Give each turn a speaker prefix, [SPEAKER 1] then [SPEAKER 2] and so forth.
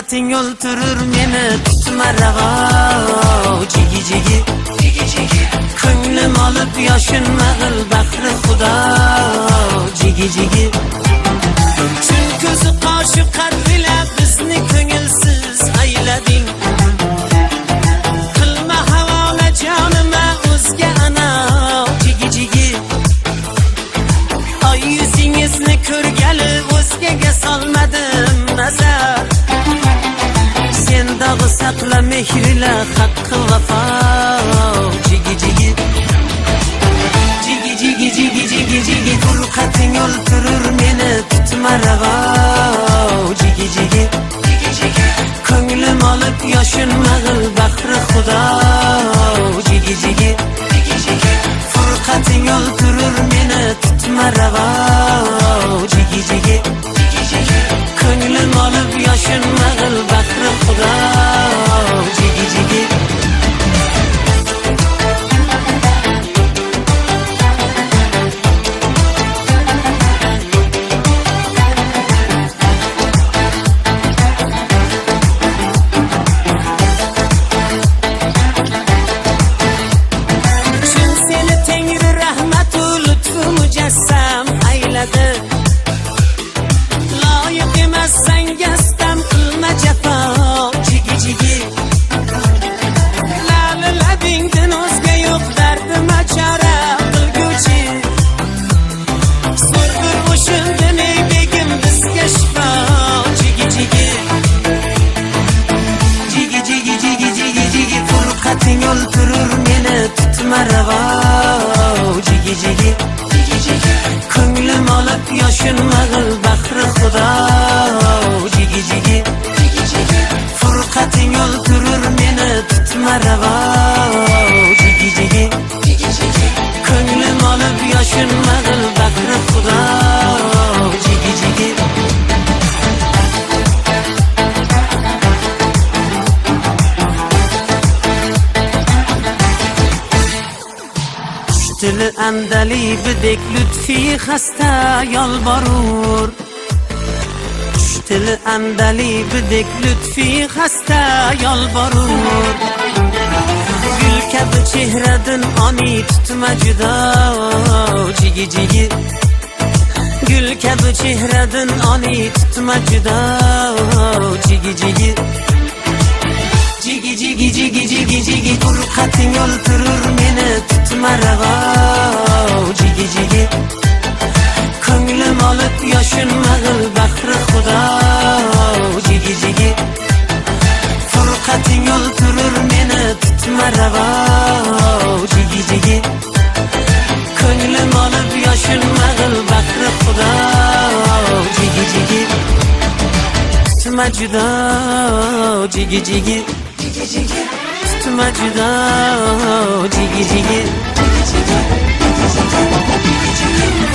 [SPEAKER 1] Furqating o'ltirur meni tutma ravo. Jigi jigi jigi jigi ko'nglim olib yoshin mag'il bahri xudo. Jigi jigi chin ko'zi qoshi qadrila bizni ko'ngilsiz aylading. Qilma havola jonima o'zga ana. Jigi jigi oy yuzingizni ko'rgali o'zgaga solmadim nazar. Sen dog'i saqla mehrila haqqi vafo. Jigi jigi jigi jigi jigi jigi jigi furqating o'ltirur meni tutma ravo. Jigi jigi jigi jigi ko'nglim olib yoshin mag'il bahri xudo. Jigi jigi jigi jigi furqating o'ltirur meni tutma ravo. Jigi jigi jigi jigi ko'nglim olib yoshin mag'il bahri xudo. Jigi jigi chin seni tengri rahmatu lutfu mujassam ayladi. Loyiq emassan gastam qilma jafo. Jigi jigi lali labingdan o'zga yo'q dardim achora qilguvchi. So'rg'ir o'shildin ey begim bizga shifo. Jigi jigi jigi jigi jigi jigi jigi furqating o'ltirur meni tutma ravo. Jigi jigi jigi jigi ko'nglim olib yoshin mag'il bahri xudo. Jigi jigi jigi jigi furqating o'ltirur meni tutma ravo. Jigi jigi jigi jigi ko'nglim olib yoshin mag'il bahri xudo. Jigi jigi dili andali bidek lütfi hasta yolborur. Dili andali bidek lütfi hasta yolborur. Gül kabi chehradan oni tutma judo. Jigi jigi gül kabi chehradan oni tutma judo. Jigi jigi jigi jigi jigi jigi jigi furqating o'ltirur meni tutma ravo. Jigi jigi ko'nglim olib yoshin mag'il bahri xudo. Jigi jigi furqating o'ltirur meni tutma ravo. Jigi jigi ko'nglim olib yoshin mag'il bahri xudo. Jigi jigi tutma judo. Jigi jigi tutma judo. Jigi jigi jigi jigi jigi jigi